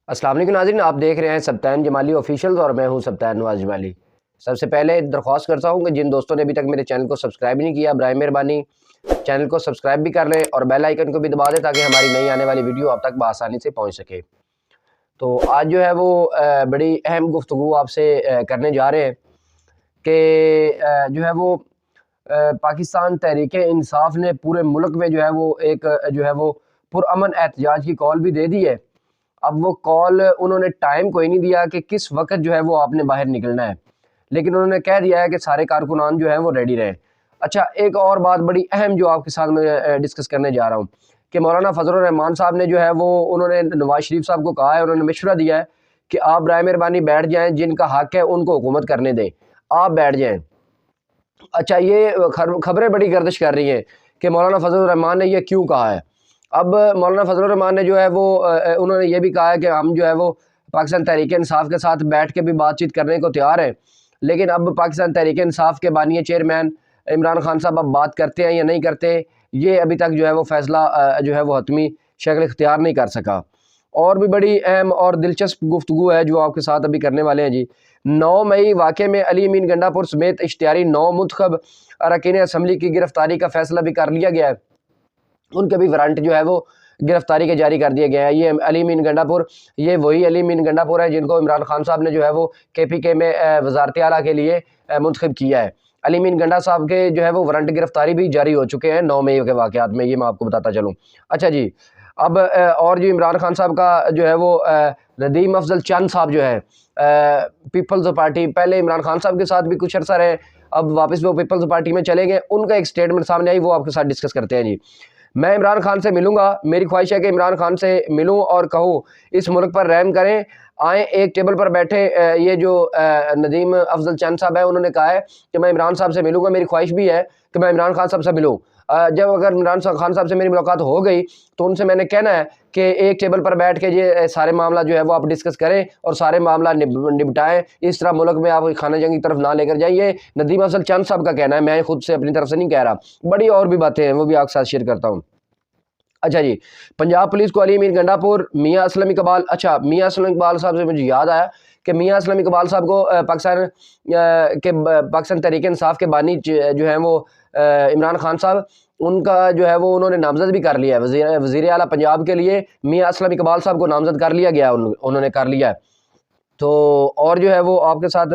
السلام علیکم ناظرین، آپ دیکھ رہے ہیں سبطین جمالی آفیشیل اور میں ہوں سبطین نواز جمالی۔ سب سے پہلے درخواست کرتا ہوں کہ جن دوستوں نے ابھی تک میرے چینل کو سبسکرائب نہیں کیا، برائے مہربانی چینل کو سبسکرائب بھی کر لیں اور بیل آئیکن کو بھی دبا دیں تاکہ ہماری نئی آنے والی ویڈیو آپ تک بآسانی سے پہنچ سکے۔ تو آج جو ہے وہ بڑی اہم گفتگو آپ سے کرنے جا رہے ہیں کہ جو ہے وہ پاکستان تحریک انصاف نے پورے ملک میں جو ہے وہ ایک جو ہے وہ پرامن احتجاج کی کال بھی دے دی ہے۔ اب وہ کال انہوں نے ٹائم کوئی نہیں دیا کہ کس وقت جو ہے وہ آپ نے باہر نکلنا ہے، لیکن انہوں نے کہہ دیا ہے کہ سارے کارکنان جو ہیں وہ ریڈی رہیں۔ اچھا، ایک اور بات بڑی اہم جو آپ کے ساتھ میں ڈسکس کرنے جا رہا ہوں کہ مولانا فضل الرحمان صاحب نے جو ہے وہ انہوں نے نواز شریف صاحب کو کہا ہے، انہوں نے مشورہ دیا ہے کہ آپ برائے مہربانی بیٹھ جائیں، جن کا حق ہے ان کو حکومت کرنے دیں، آپ بیٹھ جائیں۔ اچھا، یہ خبریں بڑی گردش کر رہی ہیں کہ مولانا فضل الرحمان نے یہ کیوں کہا ہے۔ اب مولانا فضل الرحمان نے جو ہے وہ انہوں نے یہ بھی کہا ہے کہ ہم جو ہے وہ پاکستان تحریک انصاف کے ساتھ بیٹھ کے بھی بات چیت کرنے کو تیار ہیں، لیکن اب پاکستان تحریک انصاف کے بانی چیئرمین عمران خان صاحب اب بات کرتے ہیں یا نہیں کرتے، یہ ابھی تک جو ہے وہ فیصلہ جو ہے وہ حتمی شکل اختیار نہیں کر سکا۔ اور بھی بڑی اہم اور دلچسپ گفتگو ہے جو آپ کے ساتھ ابھی کرنے والے ہیں جی۔ 9 مئی واقعے میں علی امین گنڈا پور سمیت اشتہاری 9 منتخب اراکین اسمبلی کی گرفتاری کا فیصلہ بھی کر لیا گیا ہے، ان کے بھی وارنٹ جو ہے وہ گرفتاری کے جاری کر دیے گئے ہیں۔ یہ علی امین گنڈا پور، یہ وہی علی امین گنڈا پور ہے جن کو عمران خان صاحب نے جو ہے وہ KPK میں وزارت اعلیٰ کے لیے منتخب کیا ہے۔ علی امین گنڈا صاحب کے جو ہے وہ وارنٹ گرفتاری بھی جاری ہو چکے ہیں 9 مئی کے واقعات میں، یہ میں آپ کو بتاتا چلوں۔ اچھا جی، اب اور جو عمران خان صاحب کا جو ہے وہ ندیم افضل چند صاحب جو ہے پیپلز پارٹی، پہلے عمران خان صاحب کے ساتھ بھی کچھ عرصہ رہے، اب واپس وہ پیپلز پارٹی میں چلے گئے، ان کا ایک سٹیٹمنٹ سامنے آئی، وہ آپ کے ساتھ ڈسکس کرتے ہیں جی۔ میں عمران خان سے ملوں گا، میری خواہش ہے کہ عمران خان سے ملوں اور کہوں اس ملک پر رحم کریں، آئیں ایک ٹیبل پر بیٹھے۔ یہ جو ندیم افضل چند صاحب ہے انہوں نے کہا ہے کہ میں عمران صاحب سے ملوں گا، میری خواہش بھی ہے کہ میں عمران خان صاحب سے ملوں۔ جب اگر عمران خان صاحب سے میری ملاقات ہو گئی تو ان سے میں نے کہنا ہے کہ ایک ٹیبل پر بیٹھ کے یہ سارے معاملہ جو ہے وہ آپ ڈسکس کریں اور سارے معاملہ نپٹائیں، اس طرح ملک میں آپ خانہ جنگی کی طرف نہ لے کر جائیں۔ یہ ندیم افضل چند صاحب کا کہنا ہے، میں خود سے اپنی طرف سے نہیں کہہ رہا۔ بڑی اور بھی باتیں ہیں، وہ بھی آپ کے ساتھ شیئر کرتا ہوں۔ اچھا جی، پنجاب پولیس کو علی امین گنڈا پور میاں اسلم اقبال، اچھا میاں اسلم اقبال صاحب سے مجھے یاد آیا کہ میاں اسلم اقبال صاحب کو پاکستان تحریک انصاف کے بانی جو ہیں وہ عمران خان صاحب، ان کا جو ہے وہ انہوں نے نامزد بھی کر لیا ہے وزیر اعلیٰ پنجاب کے لیے۔ میاں اسلم اقبال صاحب کو نامزد کر لیا گیا، انہوں نے کر لیا ہے۔ تو اور جو ہے وہ آپ کے ساتھ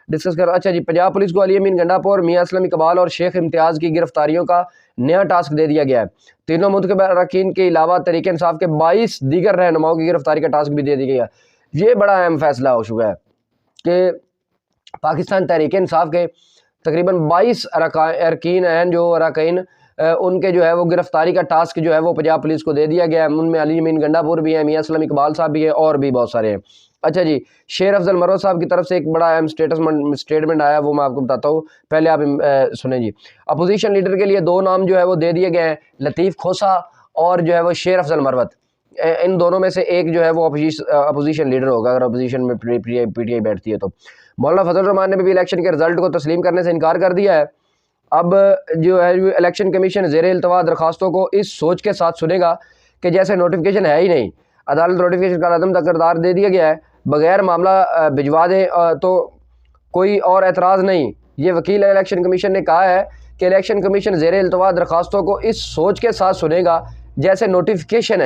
ڈسکس کر، اچھا جی، پنجاب پولیس کو علی امین گنڈا پور، میاں اسلم اقبال اور شیخ امتیاز کی گرفتاریوں کا نیا ٹاسک دے دیا گیا ہے۔ تینوں منتخب اراکین کے علاوہ تحریک انصاف کے 22 دیگر رہنماؤں کی گرفتاری کا ٹاسک بھی دے دیا گیا ہے۔ یہ بڑا اہم فیصلہ ہو چکا ہے کہ پاکستان تحریک انصاف کے تقریباً 22 اراکین ہیں، جو اراکین ان کے جو ہے وہ گرفتاری کا ٹاسک جو ہے وہ پنجاب پولیس کو دے دیا گیا ہے۔ ان میں علی امین گنڈا پور بھی ہیں، میاں اسلم اقبال صاحب بھی ہیں اور بھی بہت سارے ہیں۔ اچھا جی، شیر افضل مروت صاحب کی طرف سے ایک بڑا اہم سٹیٹمنٹ آیا، وہ میں آپ کو بتاتا ہوں، پہلے آپ سنیں جی۔ اپوزیشن لیڈر کے لیے 2 نام جو ہے وہ دے دیے گئے ہیں، لطیف کھوسا اور جو ہے وہ شیر افضل مروت۔ ان دونوں میں سے ایک جو ہے وہ اپوزیشن لیڈر ہوگا اگر اپوزیشن میں PTI بیٹھتی ہے تو۔ مولانا فضل الرحمان نے بھی الیکشن کے رزلٹ کو تسلیم کرنے سے انکار کر دیا ہے۔ اب جو ہے الیکشن کمیشن زیر التوا درخواستوں کو اس سوچ کے ساتھ سنے گا کہ جیسے نوٹیفیکیشن ہے ہی نہیں، عدالت نوٹیفیکیشن کا عدم قرار دے دیا گیا ہے، بغیر معاملہ بھجوا دیں تو کوئی اور اعتراض نہیں۔ یہ وکیل الیکشن کمیشن نے کہا ہے کہ الیکشن کمیشن زیر التوا درخواستوں کو اس سوچ کے ساتھ سنے گا جیسے نوٹیفیکیشن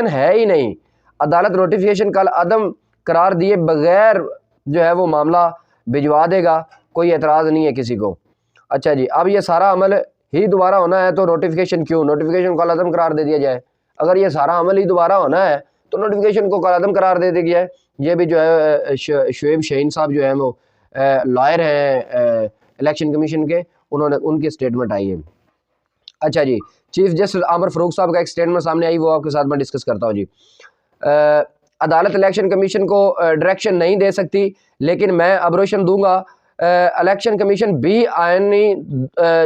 ہے ہی نہیں، عدالت نوٹیفیکیشن کا عدم قرار دیے بغیر جو ہے وہ معاملہ بھجوا دے گا، کوئی اعتراض نہیں ہے کسی کو۔ اچھا جی، اب یہ سارا عمل ہی دوبارہ ہونا ہے تو نوٹیفیکیشن کیوں؟ نوٹیفیکیشن کا عدم قرار دے دیا جائے۔ اگر یہ سارا عمل ہی دوبارہ ہونا ہے تو نوٹیفیکیشن کو عدم قرار دے دیا گیا ہے۔ یہ بھی جو ہے شعیب شہین صاحب جو ہیں وہ لائر ہیں الیکشن کمیشن کے، ان کی سٹیٹمنٹ آئی ہے۔ اچھا جی، چیف جسٹس عامر فاروق صاحب کا ایک سٹیٹمنٹ سامنے آئی، وہ آپ کے ساتھ میں ڈسکس کرتا ہوں جی۔ عدالت الیکشن کمیشن کو ڈائریکشن نہیں دے سکتی، لیکن میں ابروشن دوں گا۔ الیکشن کمیشن بھی آئینی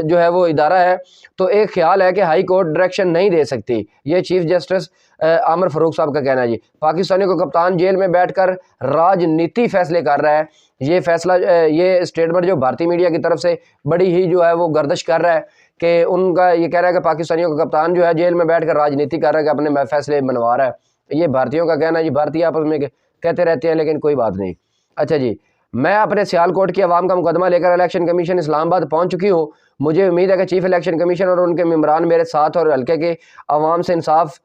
جو ہے وہ ادارہ ہے، تو ایک خیال ہے کہ ہائی کورٹ ڈائریکشن نہیں دے سکتی، یہ چیف جسٹس عامر فاروق صاحب کا کہنا ہے جی۔ پاکستانیوں کو کپتان جیل میں بیٹھ کر راجنیتی فیصلے کر رہا ہے، یہ فیصلہ یہ اسٹیٹمنٹ جو بھارتی میڈیا کی طرف سے بڑی ہی جو ہے وہ گردش کر رہا ہے کہ ان کا یہ کہہ رہا ہے کہ پاکستانیوں کا کپتان جو ہے جیل میں بیٹھ کر راجنیتی کر رہا ہے کہ اپنے فیصلے منوا رہا ہے۔ یہ بھارتیوں کا کہنا ہے جی، بھارتی آپس میں کہتے رہتے ہیں لیکن کوئی بات نہیں۔ اچھا جی، میں اپنے سیالکوٹ کی عوام کا مقدمہ لے کر الیکشن کمیشن اسلام آباد پہنچ چکی ہوں۔ مجھے امید ہے کہ چیف الیکشن کمیشن اور ان کے ممبران میرے ساتھ اور حلقے کے عوام سے انصاف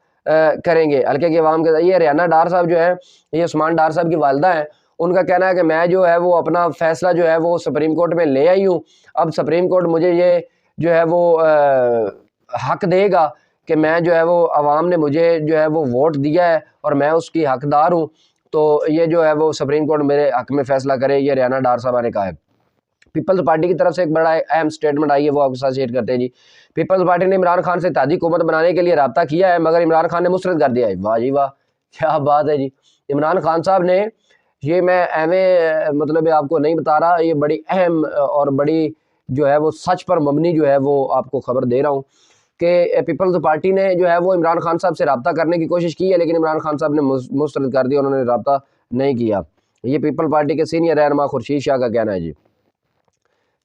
کریں گے۔ حلقے کی عوام کے یہ ریانہ ڈار صاحب جو ہیں، یہ عثمان ڈار صاحب کی والدہ ہیں، ان کا کہنا ہے کہ میں جو ہے وہ اپنا فیصلہ جو ہے وہ سپریم کورٹ میں لے آئی ہوں، اب سپریم کورٹ مجھے یہ جو ہے وہ حق دے گا کہ میں جو ہے وہ عوام نے مجھے جو ہے وہ ووٹ دیا ہے اور میں اس کی حقدار ہوں، تو یہ جو ہے وہ سپریم کورٹ میرے حق میں فیصلہ کرے، یہ ریانہ ڈار صاحبہ نے کہا ہے۔ پیپلز پارٹی کی طرف سے ایک بڑا اہم سٹیٹمنٹ آئی ہے، وہ آپ کے ساتھ شیئر کرتے ہیں جی۔ پیپلز پارٹی نے عمران خان سے اتحادی حکومت بنانے کے لیے رابطہ کیا ہے مگر عمران خان نے مسترد کر دیا ہے۔ واہ جی واہ، کیا بات ہے جی۔ عمران خان صاحب نے، یہ میں مطلب آپ کو نہیں بتا رہا، یہ بڑی اہم اور بڑی جو ہے وہ سچ پر مبنی جو ہے وہ آپ کو خبر دے رہا ہوں کہ پیپلز پارٹی نے جو ہے وہ عمران خان صاحب سے رابطہ کرنے کی کوشش کی ہے لیکن عمران خان صاحب نے مسترد کر دیا، انہوں نے رابطہ نہیں کیا۔ یہ پیپل پارٹی کے سینئر رہنما خورشید شاہ کا کہنا ہے جی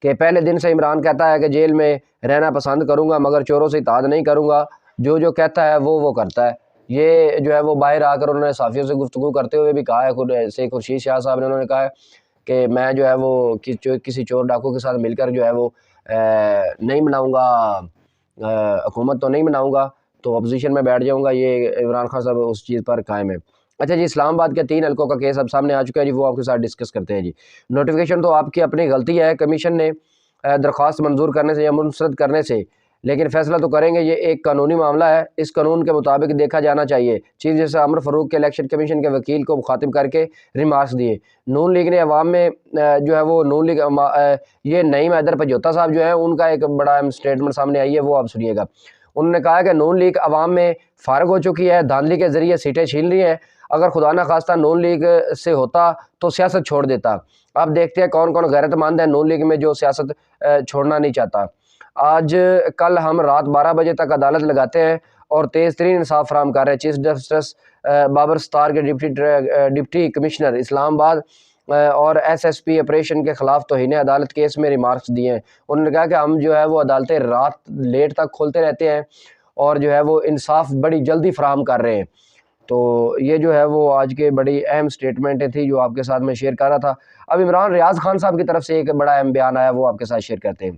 کہ پہلے دن سے عمران کہتا ہے کہ جیل میں رہنا پسند کروں گا مگر چوروں سے اطاعت نہیں کروں گا، جو کہتا ہے وہ کرتا ہے۔ یہ جو ہے وہ باہر آ کر انہوں نے صحافیوں سے گفتگو کرتے ہوئے بھی کہا ہے، خورشید شاہ صاحب نے انہوں نے کہا ہے کہ میں جو ہے وہ کسی چور ڈاکو کے ساتھ مل کر جو ہے وہ نہیں بناؤں گا، حکومت تو نہیں بناؤں گا، تو اپوزیشن میں بیٹھ جاؤں گا۔ یہ عمران خان صاحب اس چیز پر قائم ہے۔ اچھا جی، اسلام آباد کے 3 حلقوں کا کیس اب سامنے آ چکا ہے جی، وہ آپ کے ساتھ ڈسکس کرتے ہیں جی۔ نوٹیفیکیشن تو آپ کی اپنی غلطی ہے، کمیشن نے درخواست منظور کرنے سے یا منسرد کرنے سے، لیکن فیصلہ تو کریں گے، یہ ایک قانونی معاملہ ہے، اس قانون کے مطابق دیکھا جانا چاہیے۔ چیف جسٹس عمر فاروق کے الیکشن کمیشن کے وکیل کو مخاطب کر کے ریمارکس دیے۔ نون لیگ نے عوام میں جو ہے وہ نون لیگ یہ نعیم حیدر پجوتا صاحب جو ہیں، ان کا ایک بڑا اہم سٹیٹمنٹ سامنے آئی ہے، وہ آپ سنیے گا۔ انہوں نے کہا کہ نون لیگ عوام میں فارغ ہو چکی ہے، دھاندلی کے ذریعے سیٹیں چھین رہی ہیں، اگر خدا نہ خواستہ نون لیگ سے ہوتا تو سیاست چھوڑ دیتا۔ اب دیکھتے ہیں کون کون غیرت مند ہے نون لیگ میں جو سیاست چھوڑنا نہیں چاہتا۔ آج کل ہم رات 12 بجے تک عدالت لگاتے ہیں اور تیز ترین انصاف فراہم کر رہے ہیں۔ چیف جسٹس بابر ستار کے ڈپٹی کمشنر اسلام آباد اور ایس ایس پی آپریشن کے خلاف توہین عدالت کیس میں ریمارکس دیے ہیں۔ انہوں نے کہا کہ ہم جو ہے وہ عدالتیں رات لیٹ تک کھولتے رہتے ہیں اور جو ہے وہ انصاف بڑی جلدی فراہم کر رہے ہیں۔ تو یہ جو ہے وہ آج کے بڑی اہم سٹیٹمنٹ تھی جو آپ کے ساتھ میں شیئر کر رہا تھا۔ اب عمران ریاض خان صاحب کی طرف سے ایک بڑا اہم بیان آیا، وہ آپ کے ساتھ شیئر کرتے ہیں۔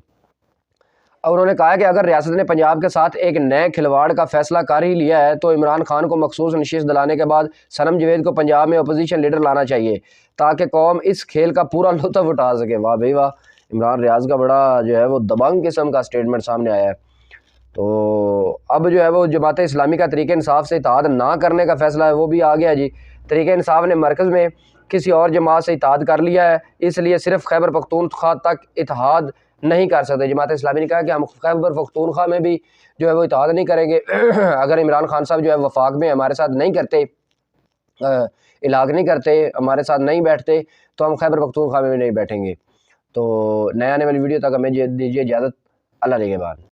اور انہوں نے کہا کہ اگر ریاست نے پنجاب کے ساتھ ایک نئے کھلواڑ کا فیصلہ کر ہی لیا ہے تو عمران خان کو مخصوص نشست دلانے کے بعد صنم جاوید کو پنجاب میں اپوزیشن لیڈر لانا چاہیے تاکہ قوم اس کھیل کا پورا لطف اٹھا سکے۔ واہ بھائی واہ، عمران ریاض کا بڑا جو ہے وہ دبنگ قسم کا سٹیٹمنٹ سامنے آیا ہے۔ تو اب جو ہے وہ جماعت اسلامی کا طریقہ انصاف سے اتحاد نہ کرنے کا فیصلہ ہے، وہ بھی آ گیا جی۔ طریقہ انصاف نے مرکز میں کسی اور جماعت سے اتحاد کر لیا ہے، اس لیے صرف خیبر پختونخوا تک اتحاد نہیں کر سکتے۔ جماعت اسلامی نے کہا کہ ہم خیبر پختونخوا میں بھی جو ہے وہ اتحاد نہیں کریں گے، اگر عمران خان صاحب جو ہے وفاق میں ہمارے ساتھ نہیں کرتے، الحاق نہیں کرتے، ہمارے ساتھ نہیں بیٹھتے، تو ہم خیبر پختونخوا میں بھی نہیں بیٹھیں گے۔ تو نئے آنے والی ویڈیو تک ہمیں دیجیے اجازت، اللہ نگہبان۔